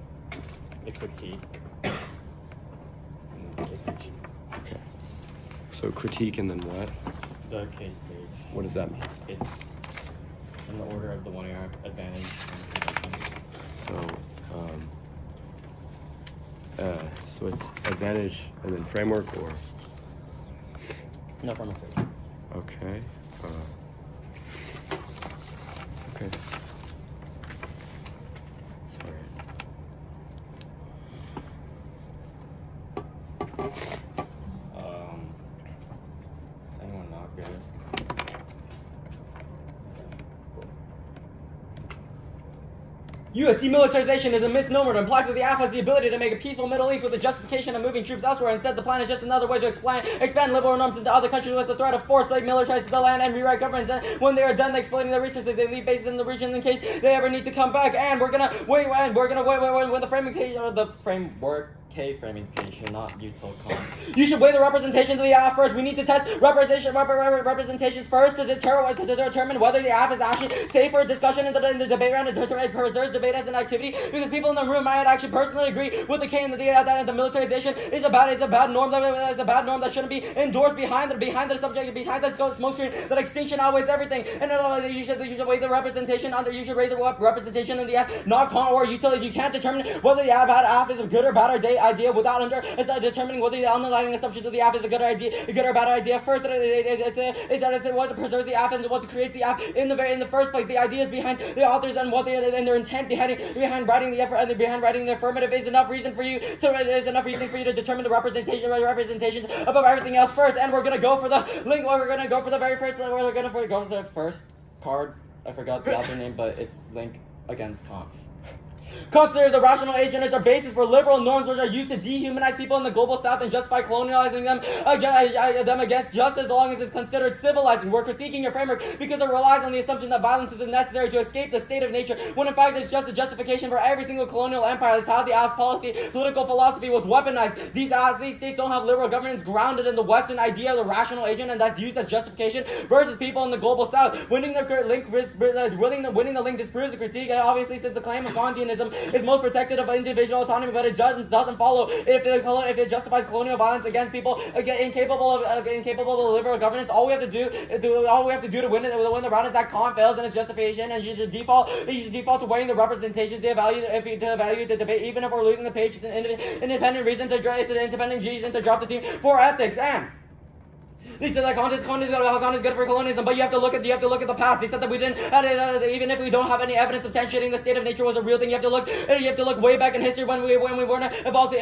the critique. And the case page. Okay. So critique and then what? The case page. What does that mean? It's in the order of the 1 year advantage. So it's advantage and then framework or? No, framework page. Okay. Okay. Sorry. Is anyone not good? U.S. demilitarization is a misnomer that implies that the AF has the ability to make a peaceful Middle East with the justification of moving troops elsewhere. Instead, the plan is just another way to expand liberal norms into other countries with the threat of force, like militarize the land and rewrite governments. And when they are done exploiting their resources, they leave bases in the region in case they ever need to come back. And we're gonna wait when the framing page or the framework. K framing page here, not Util Kant. You should weigh the representation of the AF first. We need to test representations first to determine whether the AF is actually safe for discussion in the debate round and preserves debate as an activity. Because people in the room might actually personally agree with the K and that the militarization is a bad norm that shouldn't be endorsed behind the subject, behind the smoke screen that extinction outweighs everything. And you should weigh the representation on you should weigh the representation in the AF, not Kant or Util. You can't determine whether the AF is a good or bad idea without determining whether the underlying assumptions of the AF is a good or bad idea. First, it's what preserves the AF and what creates the AF in the first place. The ideas behind the authors and what and their intent behind writing the effort and behind writing the affirmative is enough reason for you to determine the representations above everything else first. And we're gonna go for the link. We're gonna go for the very first. We're gonna go for the first card. I forgot the author name, but it's link against Kant. Consider the rational agent as our basis for liberal norms which are used to dehumanize people in the global south and justify colonializing them against just as long as it's considered civilizing. We're critiquing your framework because it relies on the assumption that violence is necessary to escape the state of nature, when in fact it's just a justification for every single colonial empire. That's how the AF's political philosophy was weaponized. These states don't have liberal governance grounded in the Western idea of the rational agent, and that's used as justification versus people in the global south. Winning the link disproves the critique, obviously, since the claim of Kantianism is most protective of individual autonomy, but it doesn't follow if it justifies colonial violence against people incapable of liberal governance. All we have to do to win the round is that Kant fails in its justification, and you should default to weighing the representations to evaluate the debate, even if we're losing the page. It's an independent reason to drop the team for ethics. And they said that Kant is good for colonialism, but you have to look at the past. They said that we didn't, even if we don't have any evidence substantiating the state of nature was a real thing. You have to look way back in history when we weren't evolved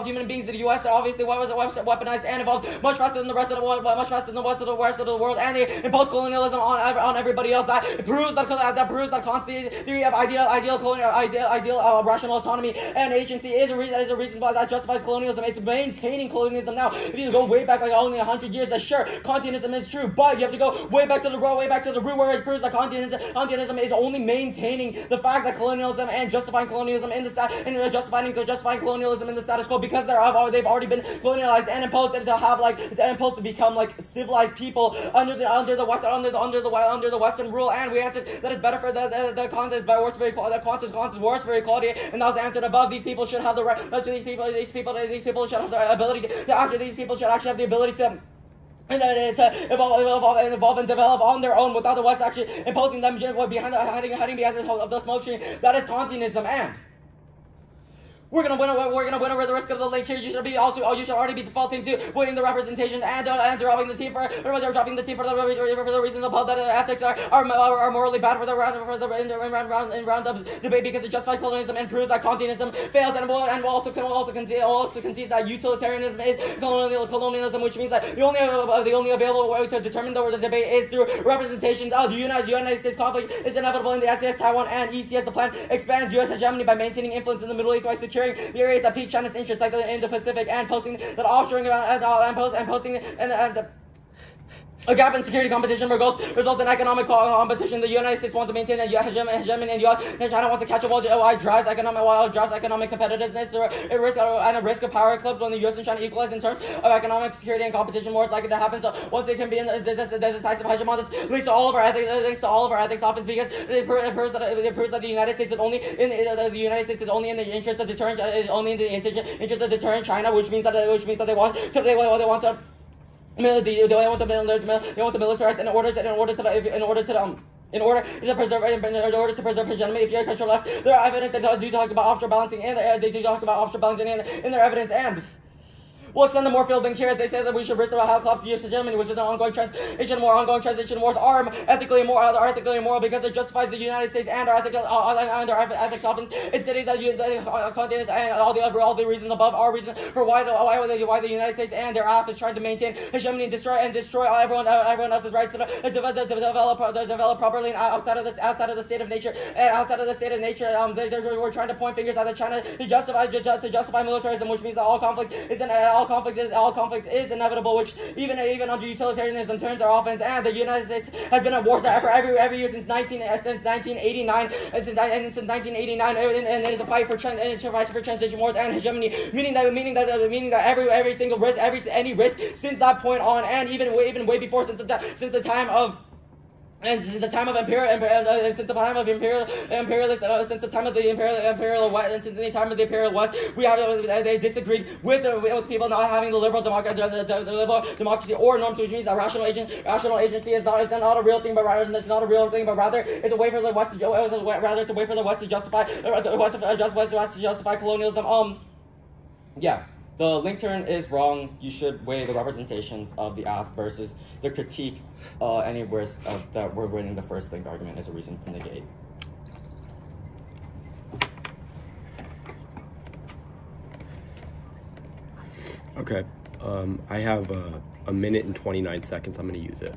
human beings. The U.S. obviously was weaponized and evolved much faster than the rest of the world, and they imposed colonialism on everybody else. That proves that Kant's theory of ideal rational autonomy and agency is a reason why that justifies colonialism. It's maintaining colonialism now. If you go way back like only 100 years, sure, Kantianism is true, but you have to go way back to the root where it proves that Kantianism is only maintaining the fact that colonialism and justifying colonialism in the justifying colonialism in the status quo, because they've already been colonialized and imposed to become like civilized people under the Western rule. And we answered that it's better for the Kant is worse for equality, and that was answered above. These people should have the right. These people should have the ability to these people should actually have the ability to evolve and develop on their own without the West actually imposing them hiding behind the smoke screen. That is Kantianism. And we're gonna win over the risk of the link here. You should already be defaulting to winning the representation and dropping the team for the reasons above that ethics are morally bad for the round of debate, because it justifies colonialism and proves that Kantianism fails, and will also concede that utilitarianism is colonialism, which means that the only available way to determine the debate is through representations of the United States conflict is inevitable in the SCS, Taiwan, and ECS. The plan expands U.S. hegemony by maintaining influence in the Middle East by securing the areas that pique China's interest, like in the Pacific, and posting that offshoring A gap in security competition results in economic competition. The United States wants to maintain a hegemony, and China wants to catch up while drives economic competitiveness and a risk of power eclipse when the U.S. and China equalize in terms of economic security and competition. More is likely to happen. So once they can be in the decisive hegemon, this links to all of our ethics. Often because it proves that the United States is only in the interest of deterring China, which means that they want to militarize in order to preserve hegemony. If you're control left, there are evidence that do talk about offshore balancing, and they do talk about offshore balancing in their evidence. And we'll extend the more fielding here. They say that we should risk about how collapse U.S. hegemony, which is an ongoing transition wars are ethically immoral because it justifies the United States and our ethics often. It's stating that continents and all the reasons above are reasons for why the United States and their allies trying to maintain hegemony and destroy everyone else's rights to develop properly and outside of the state of nature. We're trying to point fingers at China to justify militarism, which means that all conflict is inevitable, which even under utilitarianism turns our offense. And the United States has been at war for every year since 1989, and it is a fight for transition wars and hegemony, meaning that every single risk, any risk since that point on, and even way before, since the time of the imperial West, they disagreed with people not having the liberal democracy or norms, which means that rational agency is not a real thing, but rather it's a way for the West to justify colonialism. Yeah. The link turn is wrong. You should weigh the representations of the app versus the critique. Any risk that we're winning the first link argument is a reason to negate. Okay. I have a minute and 29 seconds. I'm going to use it.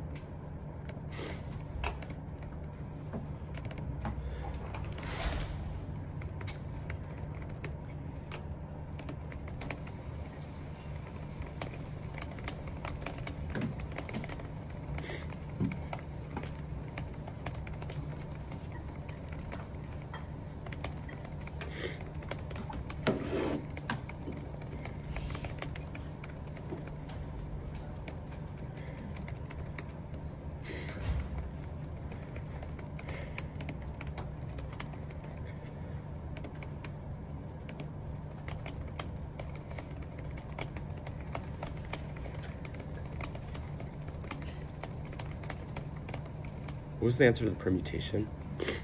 What was the answer to the permutation? Okay.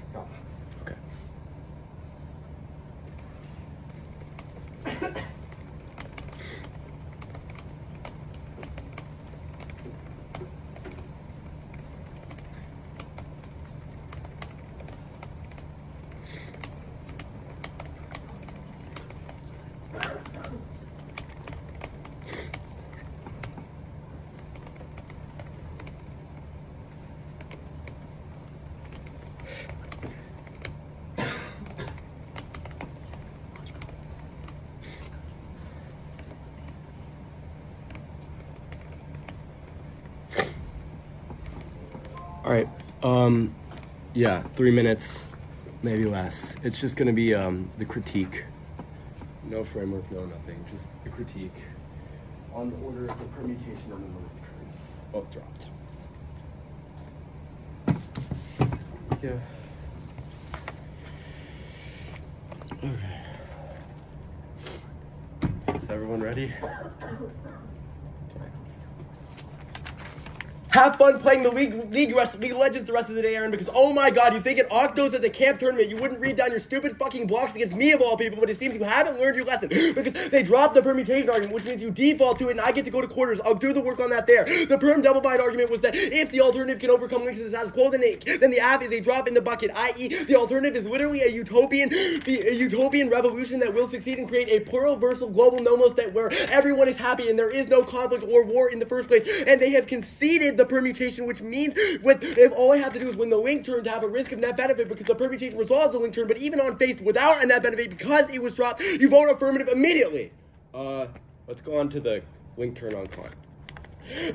All right, yeah, 3 minutes, maybe less. It's just gonna be the critique. No framework, no nothing, just the critique on the order of the permutation of the number of turns. Both dropped. Yeah. Okay. Is everyone ready? Have fun playing the League Legends the rest of the day, Aaron, because oh my god, you think in Octos at the camp tournament you wouldn't read down your stupid fucking blocks against me of all people, but it seems you haven't learned your lesson, because they dropped the permutation argument, which means you default to it and I get to go to quarters. I'll do the work on that there. The perm double bind argument was that if the alternative can overcome links to the status quo, then the app is a drop in the bucket, i.e. the alternative is literally a utopian revolution that will succeed and create a pluriversal global nomos that where everyone is happy and there is no conflict or war in the first place, and they have conceded the permutation, which means if all I have to do is win the link turn to have a risk of net benefit because the permutation resolves the link turn, but even on face without a net benefit because it was dropped, you vote affirmative immediately. Let's go on to the link turn on Kant.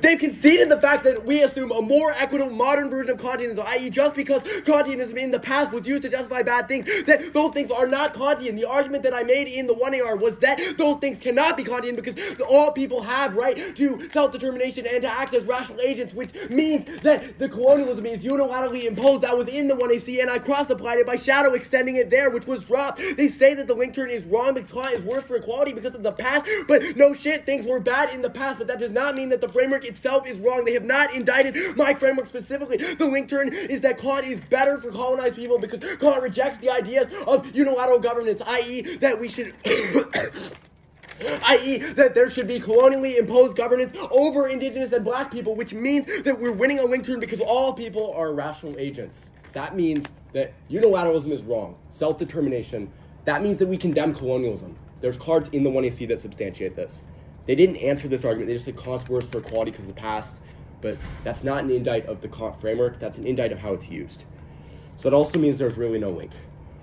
They've conceded the fact that we assume a more equitable modern version of Kantianism, i.e. just because Kantianism in the past was used to justify bad things, that those things are not Kantian. The argument that I made in the 1AR was that those things cannot be Kantian because all people have right to self-determination and to act as rational agents, which means that the colonialism is unilaterally imposed. That was in the 1AC, and I cross-applied it by shadow extending it there, which was dropped. They say that the link turn is wrong because Kant is worse for equality because of the past, but no shit, things were bad in the past, but that does not mean that the framework itself is wrong. They have not indicted my framework specifically. The link turn is that Kant is better for colonized people because Kant rejects the ideas of unilateral governance, i.e. that we should i.e. that there should be colonially imposed governance over indigenous and black people, which means that we're winning a link turn because all people are rational agents. That means that unilateralism is wrong. Self-determination. That means that we condemn colonialism. There's cards in the 1AC that substantiate this. They didn't answer this argument. They just said Kant's worse for equality because of the past. But that's not an indictment of the Kant framework. That's an indictment of how it's used. So that also means there's really no link.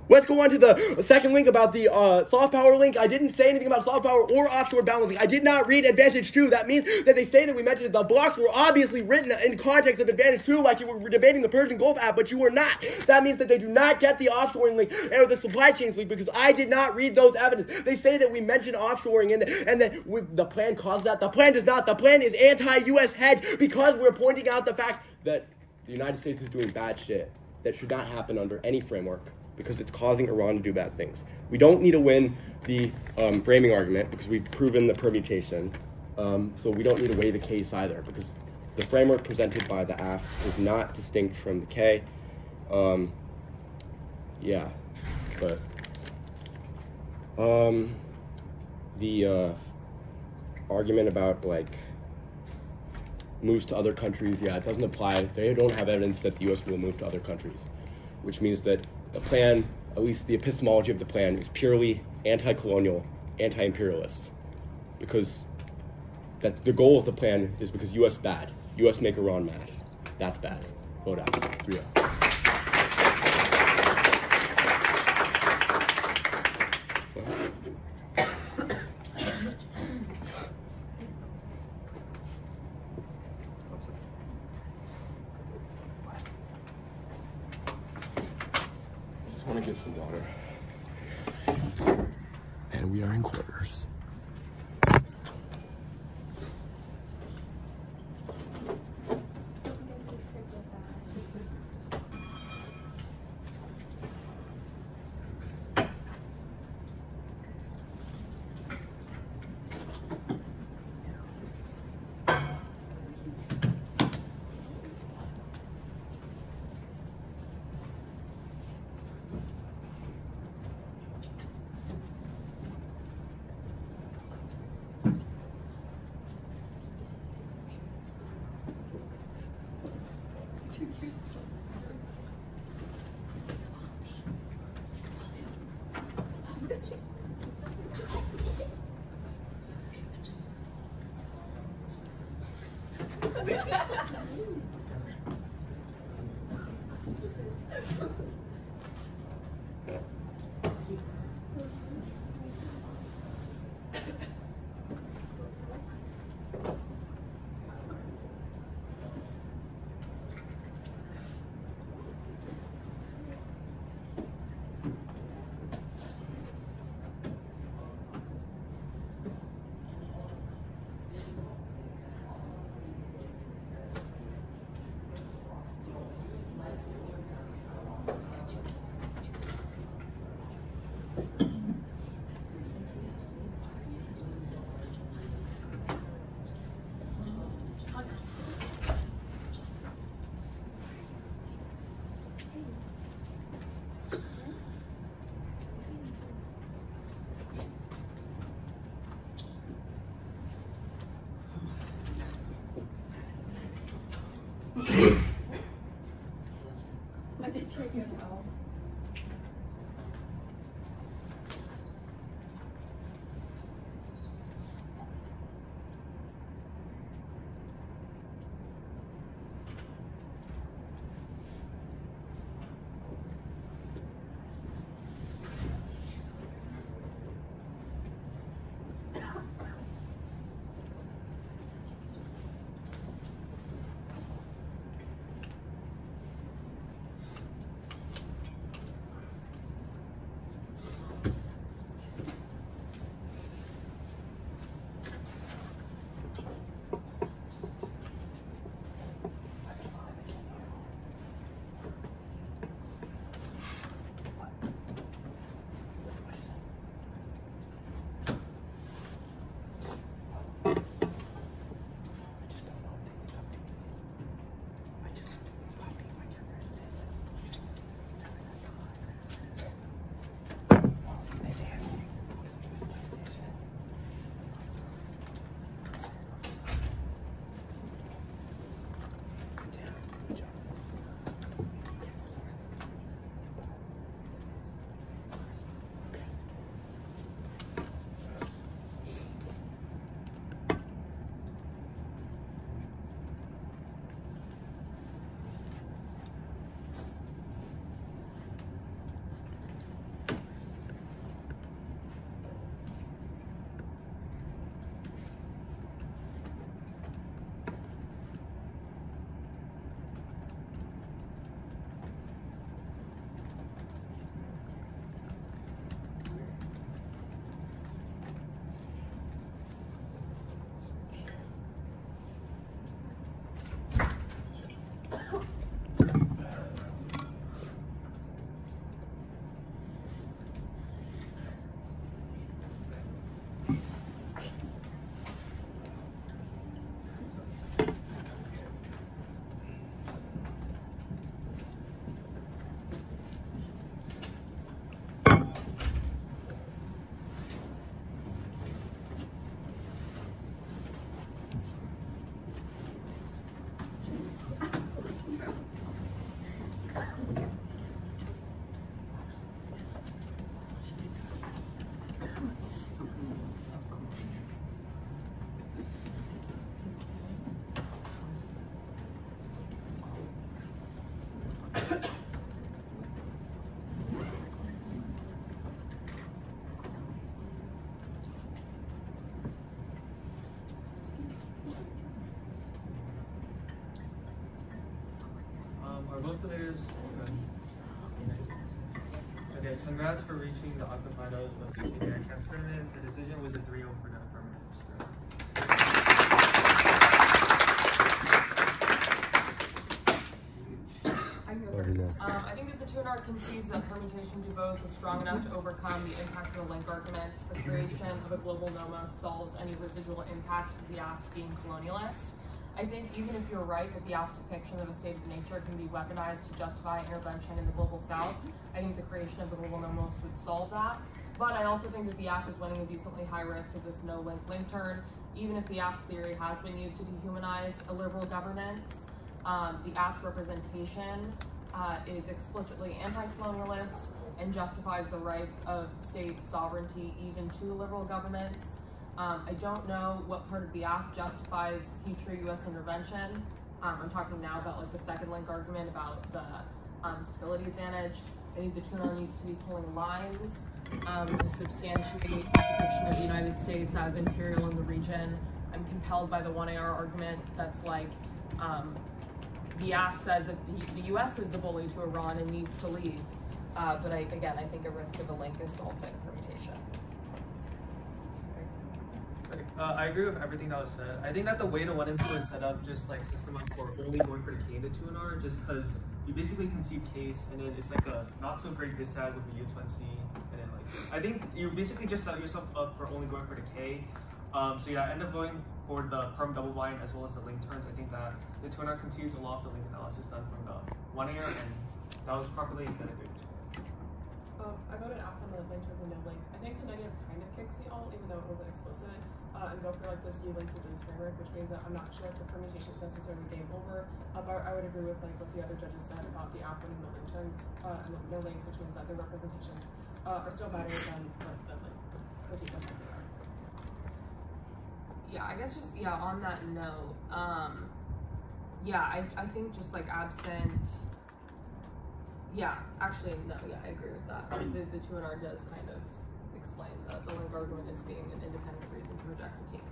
Let's go on to the second link about the soft power link. I didn't say anything about soft power or offshore balancing. I did not read Advantage 2. That means that they say that we mentioned that the blocks were obviously written in context of Advantage 2, like you were debating the Persian Gulf app, but you were not. That means that they do not get the offshoring link or the supply chains link because I did not read those evidence. They say that we mentioned offshoring and that the plan caused that. The plan does not. The plan is anti-U.S. hedge because we're pointing out the fact that the United States is doing bad shit that should not happen under any framework, because it's causing Iran to do bad things. We don't need to win the framing argument because we've proven the permutation, so we don't need to weigh the case either because the framework presented by the AF is not distinct from the K. Yeah, but the argument about like moves to other countries, yeah, it doesn't apply. They don't have evidence that the U.S. will move to other countries, which means that the plan, at least the epistemology of the plan, is purely anti-colonial, anti-imperialist. Because that's the goal of the plan is because U.S. bad. U.S. make Iran mad. That's bad. Vote out. 3-0. I want to get some water. And we are in quarters. Others? Okay, congrats for reaching the octafinals of the TDI camp tournament. The decision was a 3-0 for the affirmatives. I think that the 2NR concedes that permutation do both is strong enough to overcome the impact of the link arguments. The creation of a global nomos solves any residual impact of the acts being colonialist. I think even if you're right that the act's depiction of a state of nature can be weaponized to justify intervention in the global south, I think the creation of the global nomos would solve that. But I also think that the act is running a decently high risk of this no-link link turn. Even if the act's theory has been used to dehumanize a liberal governance, the act's representation is explicitly anti-colonialist and justifies the rights of state sovereignty even to liberal governments. I don't know what part of the act justifies future U.S. intervention. I'm talking now about like the second link argument about the stability advantage. I think the 2NR needs to be pulling lines to substantiate the depiction of the United States as imperial in the region. I'm compelled by the 1AR argument that's like, the act says that the U.S. is the bully to Iran and needs to leave. But I think a risk of a link is solved by the permutation. I agree with everything that was said. I think that the way the 1 and 2 is set up, just like system up for only going for the K and the 2NR, just because you basically concede case, and then it's like a not so great dissad with the U20, and then like I think you basically just set yourself up for only going for the K. So yeah, I end up going for the perm double blind as well as the link turns. I think that the 2NR concedes a lot of the link analysis done from the 1AR, and that was properly extended to 2. I voted out from the link turns and no link. I think the negative kind of kicks the alt, even though it wasn't explicit. And go for like this U link within this framework, which means that I'm not sure if the permutation is necessarily game over. But I would agree with like what the other judges said about the app and the link turns and the no link, which means that the representations are still better than the link critique as they are. Yeah, I guess just on that note, I think just like absent. Actually no, I agree with that. The 2NR does kind of explain the link argument as being an independent reason to reject the team.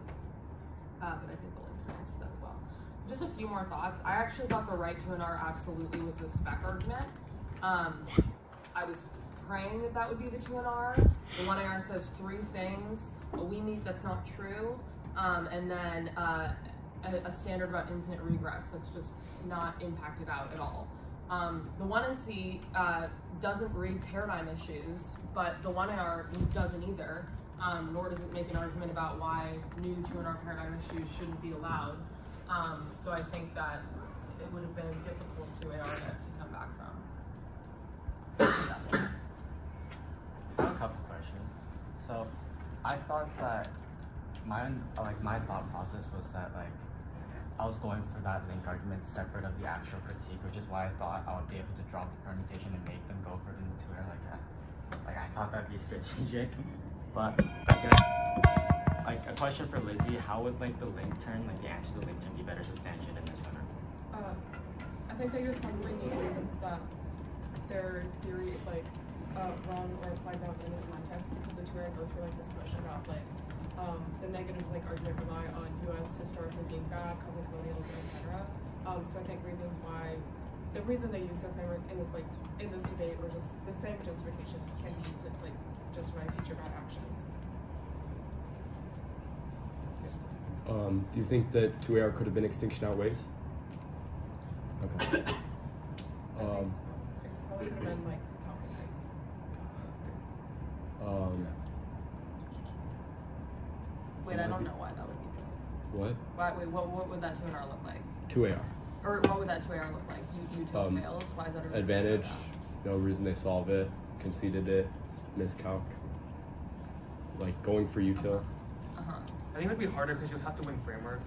But I think the link turn answers that as well. Just a few more thoughts. I actually thought the right to an R absolutely was the spec argument. I was praying that that would be the 2NR. The 1AR says 3 things. We meet that's not true. And then a standard about infinite regress that's just not impacted out at all. The 1NC doesn't read paradigm issues, but the 1AR doesn't either, nor does it make an argument about why new 2NR paradigm issues shouldn't be allowed. So I think that it would have been a difficult 2AR to come back from. I have a couple questions. So I thought that my thought process was that like I was going for that link argument separate of the actual critique, which is why I thought I would be able to drop the permutation and make them go for it in the 2AR like I thought that'd be strategic. But I guess like a question for Lizzie, how would like the link turn, like the answer to the link turn be better substantiated in the 2NR? I think that you're probably need reasons that their theory is like wrong or applied wrong in this context, because the 2NR goes for like this question about like the negative like argument rely on U.S. historically being bad, causing colonialism, etc. So I think reasons why the reason they use their framework in this debate were just the same justifications can be used to like justify future bad actions. Do you think that 2AR could have been extinction outweighs? Okay. It probably could have been like Falconites. Wait, I don't know why that would be true. What? Wait, what would that 2NR look like? 2AR. Or what would that 2AR look like? Util fails? Why is that a advantage? No reason they solve it. Conceded it. Miscalc. Like going for Util. I think it would be harder because you have to win framework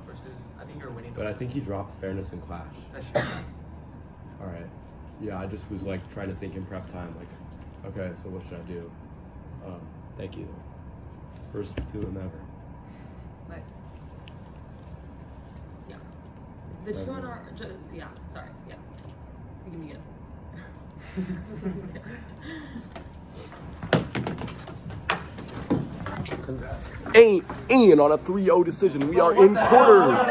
versus I think you're winning. But I think he dropped fairness and clash. That's true. All right. Yeah, I just was like trying to think in prep time. Like, okay, so what should I do? Thank you. First feeling ever. Right. Yeah. The 2NR. Yeah. Sorry. Yeah. You can be good. Ain't on a 3-0 decision. We are in quarters.